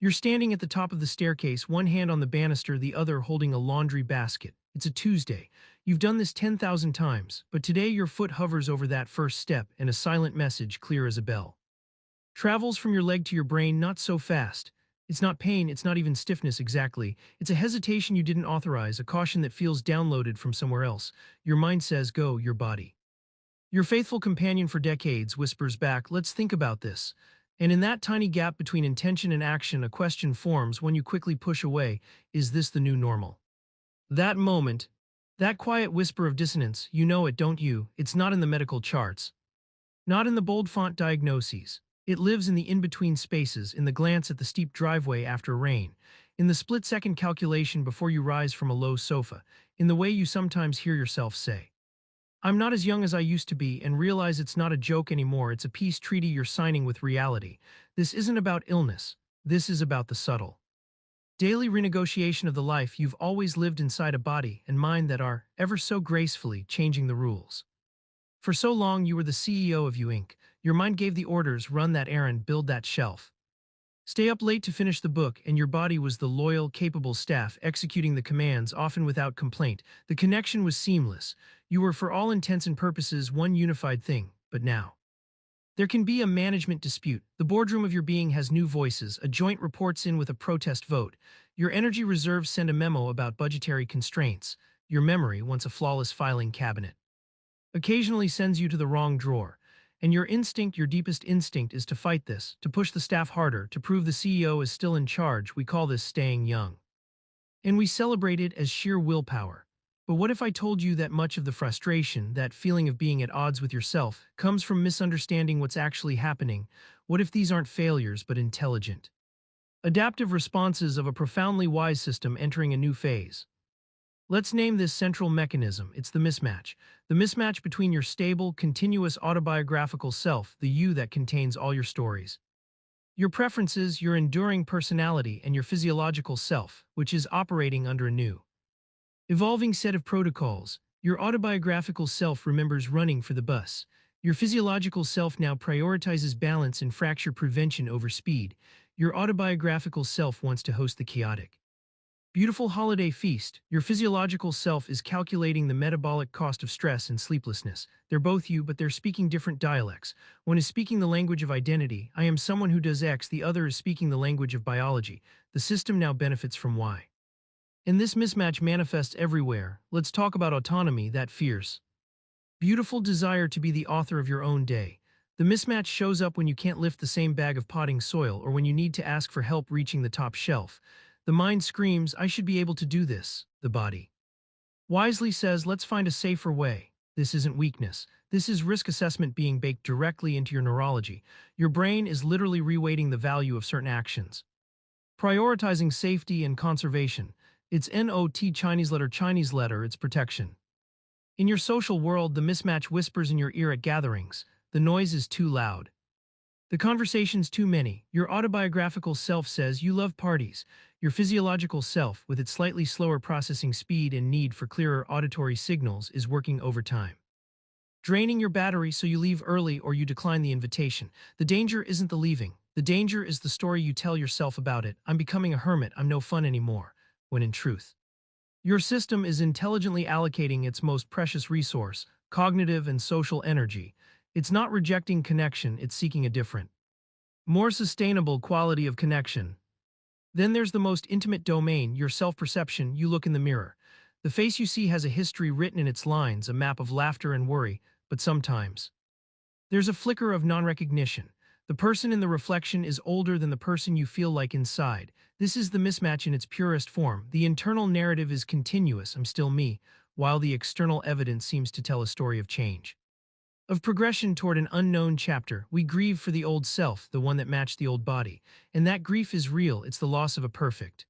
You're standing at the top of the staircase, one hand on the banister, the other holding a laundry basket. It's a Tuesday. You've done this 10,000 times, but today your foot hovers over that first step and a silent message, clear as a bell, travels from your leg to your brain. Not so fast. It's not pain, it's not even stiffness exactly. It's a hesitation you didn't authorize, a caution that feels downloaded from somewhere else. Your mind says, go, your body. Your faithful companion for decades whispers back, let's think about this. And in that tiny gap between intention and action, a question forms, one you quickly push away: is this the new normal? That moment, that quiet whisper of dissonance, you know it, don't you? It's not in the medical charts, not in the bold font diagnoses. It lives in the in-between spaces, in the glance at the steep driveway after rain, in the split-second calculation before you rise from a low sofa, in the way you sometimes hear yourself say, I'm not as young as I used to be, and realize it's not a joke anymore. It's a peace treaty you're signing with reality. This isn't about illness. This is about the subtle, daily renegotiation of the life you've always lived inside a body and mind that are, ever so gracefully, changing the rules. For so long you were the CEO of you Inc. Your mind gave the orders, run that errand, build that shelf. Stay up late to finish the book, and your body was the loyal, capable staff executing the commands, often without complaint. The connection was seamless. You were, for all intents and purposes, one unified thing. But now, there can be a management dispute. The boardroom of your being has new voices. A joint reports in with a protest vote. Your energy reserves send a memo about budgetary constraints. Your memory, once a flawless filing cabinet, occasionally sends you to the wrong drawer. And your instinct, your deepest instinct, is to fight this, to push the staff harder, to prove the CEO is still in charge. We call this staying young. And we celebrate it as sheer willpower. But what if I told you that much of the frustration, that feeling of being at odds with yourself, comes from misunderstanding what's actually happening? What if these aren't failures but intelligent, adaptive responses of a profoundly wise system entering a new phase? Let's name this central mechanism. It's the mismatch. The mismatch between your stable, continuous autobiographical self, the you that contains all your stories, your preferences, your enduring personality, and your physiological self, which is operating under a new, evolving set of protocols. Your autobiographical self remembers running for the bus. Your physiological self now prioritizes balance and fracture prevention over speed. Your autobiographical self wants to host the chaotic, beautiful holiday feast. Your physiological self is calculating the metabolic cost of stress and sleeplessness. They're both you, but they're speaking different dialects. One is speaking the language of identity. I am someone who does X. The other is speaking the language of biology. The system now benefits from Y. And this mismatch manifests everywhere. Let's talk about autonomy, that fierce, beautiful desire to be the author of your own day. The mismatch shows up when you can't lift the same bag of potting soil, or when you need to ask for help reaching the top shelf. The mind screams, I should be able to do this. The body wisely says, let's find a safer way. This isn't weakness. This is risk assessment being baked directly into your neurology. Your brain is literally reweighting the value of certain actions, prioritizing safety and conservation. It's NOT, Chinese letter, it's protection. In your social world, the mismatch whispers in your ear at gatherings. The noise is too loud. The conversation's too many. Your autobiographical self says you love parties. Your physiological self, with its slightly slower processing speed and need for clearer auditory signals, is working overtime, draining your battery so you leave early or you decline the invitation. The danger isn't the leaving. The danger is the story you tell yourself about it. I'm becoming a hermit. I'm no fun anymore. When in truth, your system is intelligently allocating its most precious resource, cognitive and social energy. It's not rejecting connection, it's seeking a different, more sustainable quality of connection. Then there's the most intimate domain, your self-perception. You look in the mirror. The face you see has a history written in its lines, a map of laughter and worry, but sometimes there's a flicker of non-recognition. The person in the reflection is older than the person you feel like inside. This is the mismatch in its purest form. The internal narrative is continuous, I'm still me, while the external evidence seems to tell a story of change, of progression toward an unknown chapter. We grieve for the old self, the one that matched the old body. And that grief is real. It's the loss of a perfect,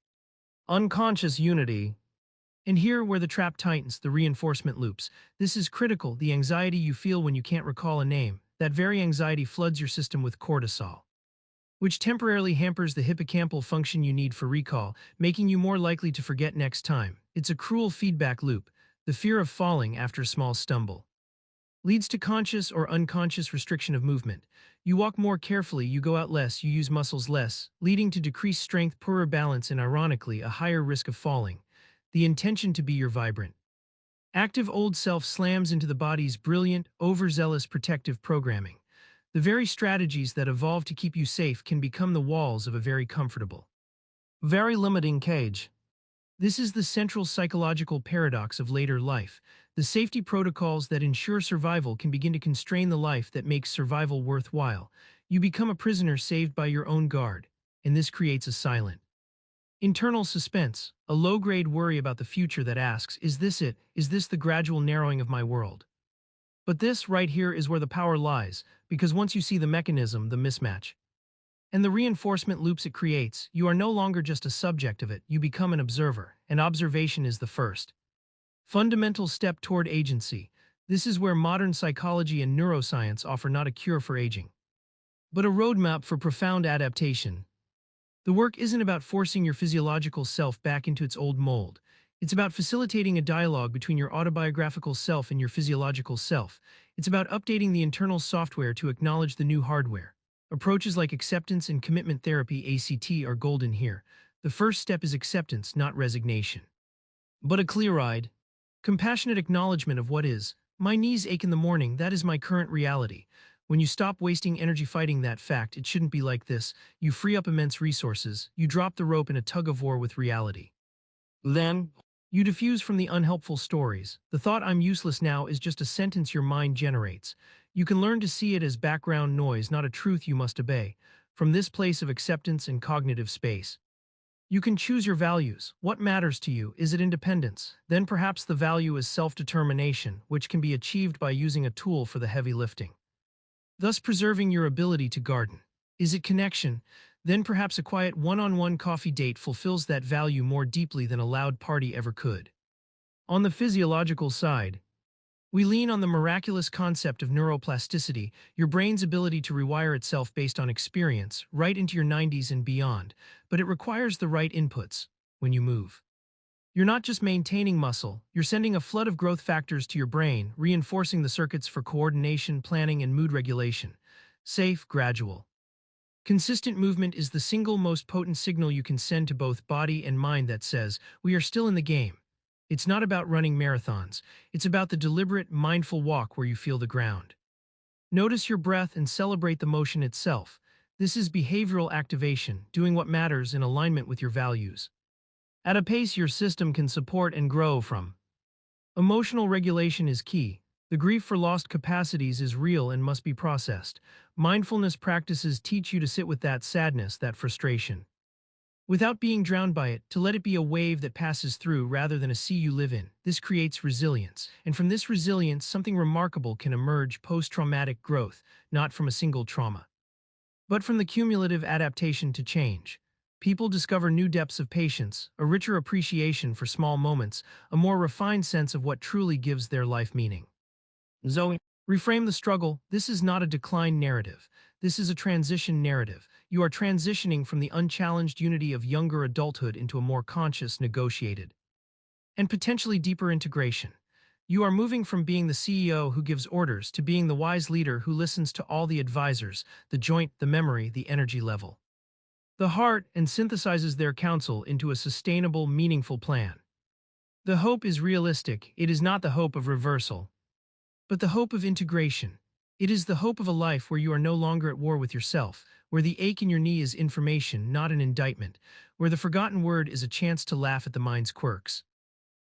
unconscious unity. And here where the trap tightens, the reinforcement loops. This is critical. The anxiety you feel when you can't recall a name, that very anxiety floods your system with cortisol, which temporarily hampers the hippocampal function you need for recall, making you more likely to forget next time. It's a cruel feedback loop. The fear of falling after a small stumble leads to conscious or unconscious restriction of movement. You walk more carefully, you go out less, you use muscles less, leading to decreased strength, poorer balance, and ironically, a higher risk of falling. The intention to be your vibrant, active old self slams into the body's brilliant, overzealous protective programming. The very strategies that evolve to keep you safe can become the walls of a very comfortable, very limiting cage. This is the central psychological paradox of later life. The safety protocols that ensure survival can begin to constrain the life that makes survival worthwhile. You become a prisoner saved by your own guard, and this creates a silent, internal suspense, a low-grade worry about the future that asks, is this it? Is this the gradual narrowing of my world? But this right here is where the power lies, because once you see the mechanism, the mismatch, and the reinforcement loops it creates, you are no longer just a subject of it, you become an observer, and observation is the first fundamental step toward agency. This is where modern psychology and neuroscience offer not a cure for aging, but a roadmap for profound adaptation. The work isn't about forcing your physiological self back into its old mold. It's about facilitating a dialogue between your autobiographical self and your physiological self. It's about updating the internal software to acknowledge the new hardware. Approaches like acceptance and commitment therapy (ACT) are golden here. The first step is acceptance, not resignation, but a clear-eyed, compassionate acknowledgement of what is. My knees ache in the morning, that is my current reality. When you stop wasting energy fighting that fact, it shouldn't be like this, you free up immense resources, you drop the rope in a tug-of-war with reality. Then, you diffuse from the unhelpful stories. The thought "I'm useless now" is just a sentence your mind generates. You can learn to see it as background noise, not a truth you must obey. From this place of acceptance and cognitive space, you can choose your values. What matters to you? Is it independence? Then perhaps the value is self-determination, which can be achieved by using a tool for the heavy lifting, thus preserving your ability to garden. Is it connection? Then perhaps a quiet one-on-one coffee date fulfills that value more deeply than a loud party ever could. On the physiological side, we lean on the miraculous concept of neuroplasticity, your brain's ability to rewire itself based on experience, right into your 90s and beyond, but it requires the right inputs. When you move, you're not just maintaining muscle, you're sending a flood of growth factors to your brain, reinforcing the circuits for coordination, planning, and mood regulation. Safe, gradual, consistent movement is the single most potent signal you can send to both body and mind that says, we are still in the game. It's not about running marathons, it's about the deliberate, mindful walk where you feel the ground. Notice your breath and celebrate the motion itself. This is behavioral activation, doing what matters in alignment with your values, at a pace your system can support and grow from. Emotional regulation is key. The grief for lost capacities is real and must be processed. Mindfulness practices teach you to sit with that sadness, that frustration, without being drowned by it, to let it be a wave that passes through rather than a sea you live in. This creates resilience. And from this resilience, something remarkable can emerge: post-traumatic growth, not from a single trauma, but from the cumulative adaptation to change. People discover new depths of patience, a richer appreciation for small moments, a more refined sense of what truly gives their life meaning. Zoe, reframe the struggle. This is not a decline narrative. This is a transition narrative. You are transitioning from the unchallenged unity of younger adulthood into a more conscious, negotiated, and potentially deeper integration. You are moving from being the CEO who gives orders to being the wise leader who listens to all the advisors, the joint, the memory, the energy level, the heart, and synthesizes their counsel into a sustainable, meaningful plan. The hope is realistic. It is not the hope of reversal, but the hope of integration. It is the hope of a life where you are no longer at war with yourself, where the ache in your knee is information, not an indictment, where the forgotten word is a chance to laugh at the mind's quirks,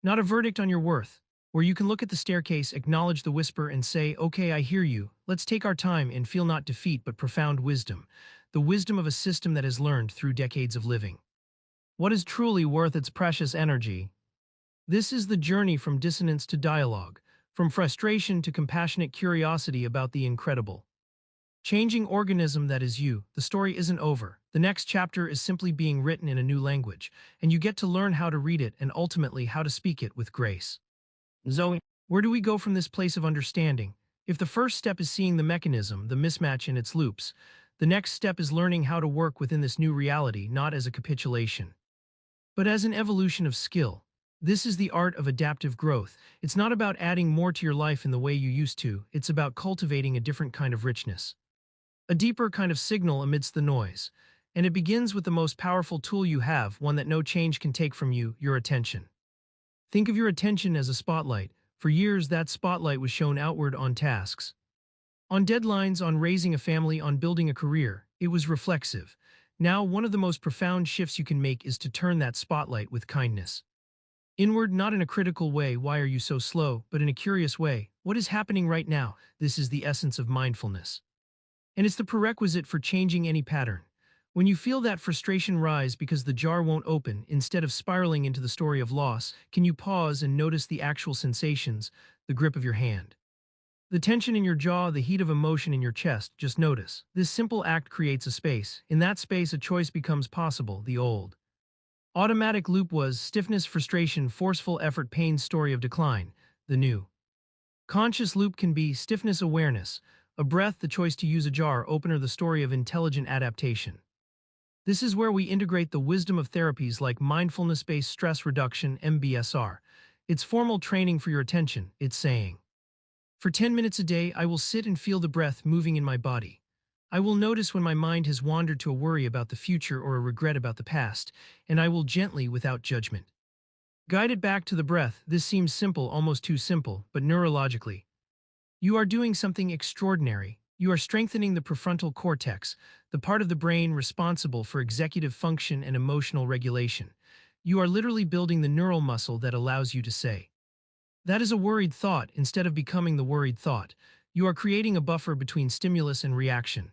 not a verdict on your worth, where you can look at the staircase, acknowledge the whisper, and say, okay, I hear you, let's take our time and feel not defeat but profound wisdom, the wisdom of a system that has learned through decades of living what is truly worth its precious energy. This is the journey from dissonance to dialogue, from frustration to compassionate curiosity about the incredible, changing organism that is you. The story isn't over. The next chapter is simply being written in a new language, and you get to learn how to read it and ultimately how to speak it with grace. Zoe, where do we go from this place of understanding? If the first step is seeing the mechanism, the mismatch in its loops, the next step is learning how to work within this new reality, not as a capitulation, but as an evolution of skill. This is the art of adaptive growth. It's not about adding more to your life in the way you used to, it's about cultivating a different kind of richness. A deeper kind of signal amidst the noise. And it begins with the most powerful tool you have, one that no change can take from you, your attention. Think of your attention as a spotlight. For years, that spotlight was shown outward on tasks. On deadlines, on raising a family, on building a career, it was reflexive. Now, one of the most profound shifts you can make is to turn that spotlight with kindness. Inward, not in a critical way, why are you so slow, but in a curious way, what is happening right now? This is the essence of mindfulness. And it's the prerequisite for changing any pattern. When you feel that frustration rise because the jar won't open, instead of spiraling into the story of loss, can you pause and notice the actual sensations, the grip of your hand? The tension in your jaw, the heat of emotion in your chest, just notice. This simple act creates a space. In that space, a choice becomes possible, the old. Automatic loop was stiffness, frustration, forceful effort, pain, story of decline, the new. Conscious loop can be stiffness, awareness, a breath, the choice to use a jar opener, the story of intelligent adaptation. This is where we integrate the wisdom of therapies like mindfulness-based stress reduction, MBSR. It's formal training for your attention, it's saying. For 10 minutes a day, I will sit and feel the breath moving in my body. I will notice when my mind has wandered to a worry about the future or a regret about the past, and I will gently, without judgment, guide it back to the breath. This seems simple, almost too simple, but neurologically, you are doing something extraordinary. You are strengthening the prefrontal cortex, the part of the brain responsible for executive function and emotional regulation. You are literally building the neural muscle that allows you to say, that is a worried thought, instead of becoming the worried thought. You are creating a buffer between stimulus and reaction.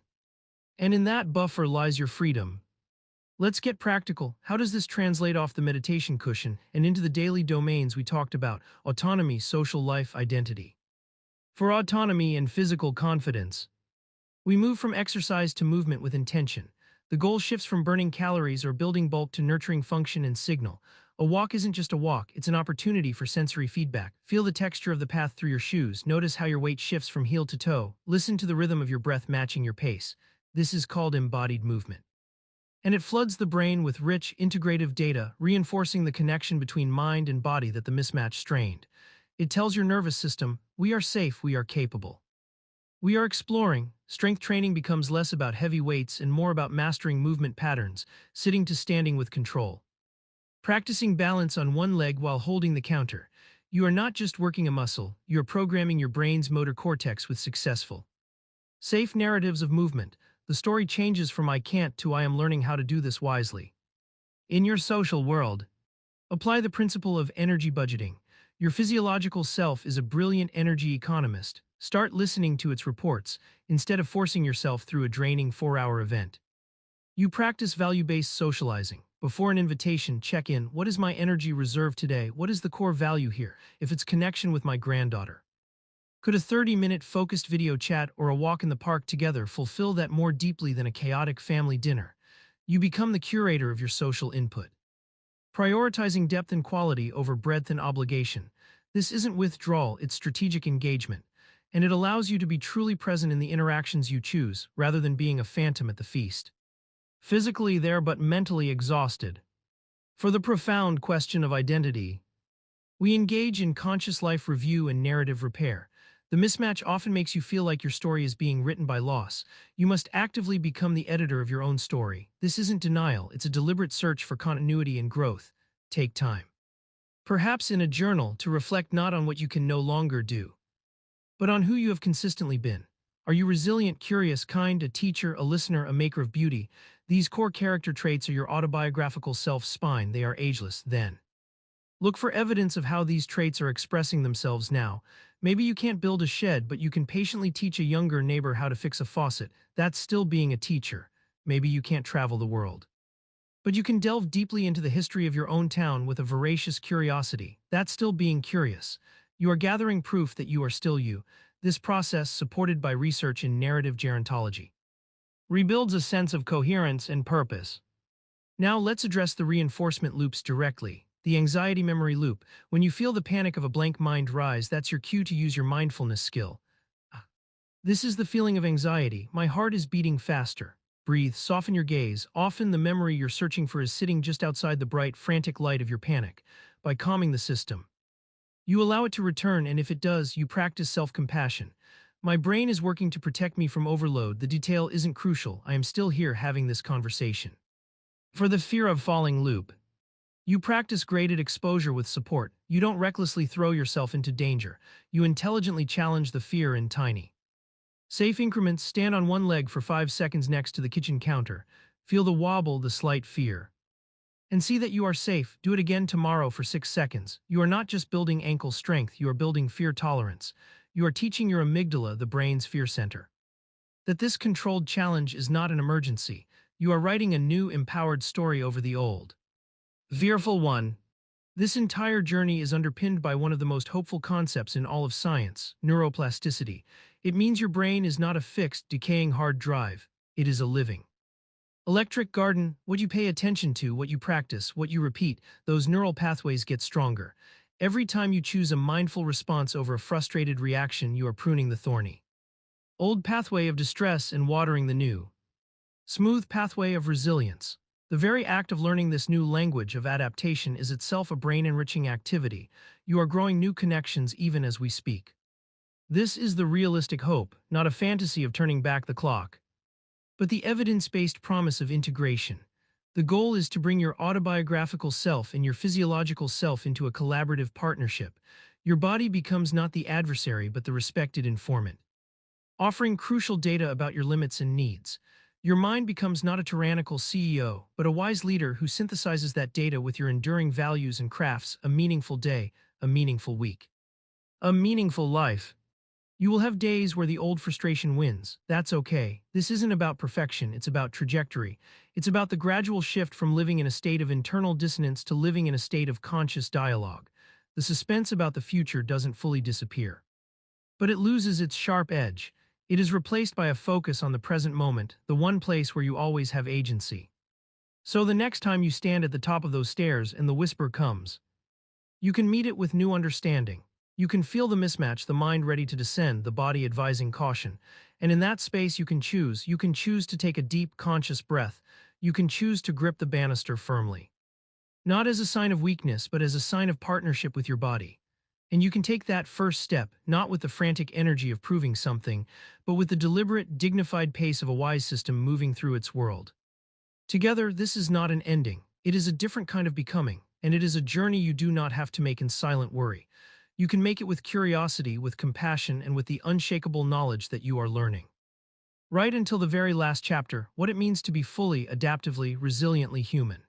And in that buffer lies your freedom. Let's get practical. How does this translate off the meditation cushion and into the daily domains we talked about: autonomy, social life, identity? For autonomy and physical confidence, we move from exercise to movement with intention. The goal shifts from burning calories or building bulk to nurturing function and signal. A walk isn't just a walk, it's an opportunity for sensory feedback. Feel the texture of the path through your shoes. Notice how your weight shifts from heel to toe. Listen to the rhythm of your breath matching your pace. This is called embodied movement. And it floods the brain with rich, integrative data, reinforcing the connection between mind and body that the mismatch strained. It tells your nervous system, we are safe, we are capable. We are exploring. Strength training becomes less about heavy weights and more about mastering movement patterns, sitting to standing with control. Practicing balance on one leg while holding the counter. You are not just working a muscle, you are programming your brain's motor cortex with successful, safe narratives of movement. The story changes from I can't to I am learning how to do this wisely. In your social world, apply the principle of energy budgeting. Your physiological self is a brilliant energy economist. Start listening to its reports, instead of forcing yourself through a draining 4-hour event. You practice value-based socializing. Before an invitation, check in. What is my energy reserve today? What is the core value here? If it's connection with my granddaughter, could a 30-minute focused video chat or a walk in the park together fulfill that more deeply than a chaotic family dinner? You become the curator of your social input, prioritizing depth and quality over breadth and obligation. This isn't withdrawal, it's strategic engagement, and it allows you to be truly present in the interactions you choose, rather than being a phantom at the feast. Physically there but mentally exhausted. For the profound question of identity, we engage in conscious life review and narrative repair. The mismatch often makes you feel like your story is being written by loss. You must actively become the editor of your own story. This isn't denial, it's a deliberate search for continuity and growth. Take time, perhaps in a journal, to reflect not on what you can no longer do, but on who you have consistently been. Are you resilient, curious, kind, a teacher, a listener, a maker of beauty? These core character traits are your autobiographical self's spine. They are ageless. Then look for evidence of how these traits are expressing themselves now. Maybe you can't build a shed, but you can patiently teach a younger neighbor how to fix a faucet. That's still being a teacher. Maybe you can't travel the world, but you can delve deeply into the history of your own town with a voracious curiosity. That's still being curious. You are gathering proof that you are still you. This process, supported by research in narrative gerontology, rebuilds a sense of coherence and purpose. Now let's address the reinforcement loops directly. The anxiety memory loop. When you feel the panic of a blank mind rise, that's your cue to use your mindfulness skill. This is the feeling of anxiety. My heart is beating faster. Breathe, soften your gaze. Often the memory you're searching for is sitting just outside the bright, frantic light of your panic. by calming the system. You allow it to return, and if it does, you practice self-compassion. My brain is working to protect me from overload. The detail isn't crucial. I am still here having this conversation. For the fear of falling loop, you practice graded exposure with support. You don't recklessly throw yourself into danger. You intelligently challenge the fear in tiny, safe increments. Stand on one leg for 5 seconds next to the kitchen counter. Feel the wobble, the slight fear. And see that you are safe. Do it again tomorrow for 6 seconds. You are not just building ankle strength, you are building fear tolerance. You are teaching your amygdala, the brain's fear center, that this controlled challenge is not an emergency. You are writing a new, empowered story over the old, fearful one. This entire journey is underpinned by one of the most hopeful concepts in all of science, neuroplasticity. It means your brain is not a fixed, decaying hard drive. It is a living, electric garden. What you pay attention to, what you practice, what you repeat, those neural pathways get stronger. Every time you choose a mindful response over a frustrated reaction, you are pruning the thorny, old pathway of distress and watering the new, smooth pathway of resilience. The very act of learning this new language of adaptation is itself a brain-enriching activity. You are growing new connections even as we speak. This is the realistic hope, not a fantasy of turning back the clock, but the evidence-based promise of integration. The goal is to bring your autobiographical self and your physiological self into a collaborative partnership. Your body becomes not the adversary but the respected informant, offering crucial data about your limits and needs. Your mind becomes not a tyrannical CEO, but a wise leader who synthesizes that data with your enduring values and crafts a meaningful day, a meaningful week, a meaningful life. You will have days where the old frustration wins. That's okay. This isn't about perfection, it's about trajectory. It's about the gradual shift from living in a state of internal dissonance to living in a state of conscious dialogue. The suspense about the future doesn't fully disappear, but it loses its sharp edge. It is replaced by a focus on the present moment, the one place where you always have agency. So the next time you stand at the top of those stairs and the whisper comes, you can meet it with new understanding. You can feel the mismatch, the mind ready to descend, the body advising caution. And in that space you can choose. You can choose to take a deep, conscious breath. You can choose to grip the banister firmly, not as a sign of weakness, but as a sign of partnership with your body. And you can take that first step, not with the frantic energy of proving something, but with the deliberate, dignified pace of a wise system moving through its world. Together, this is not an ending. It is a different kind of becoming, and it is a journey you do not have to make in silent worry. You can make it with curiosity, with compassion, and with the unshakable knowledge that you are learning. Right until the very last chapter, what it means to be fully, adaptively, resiliently human.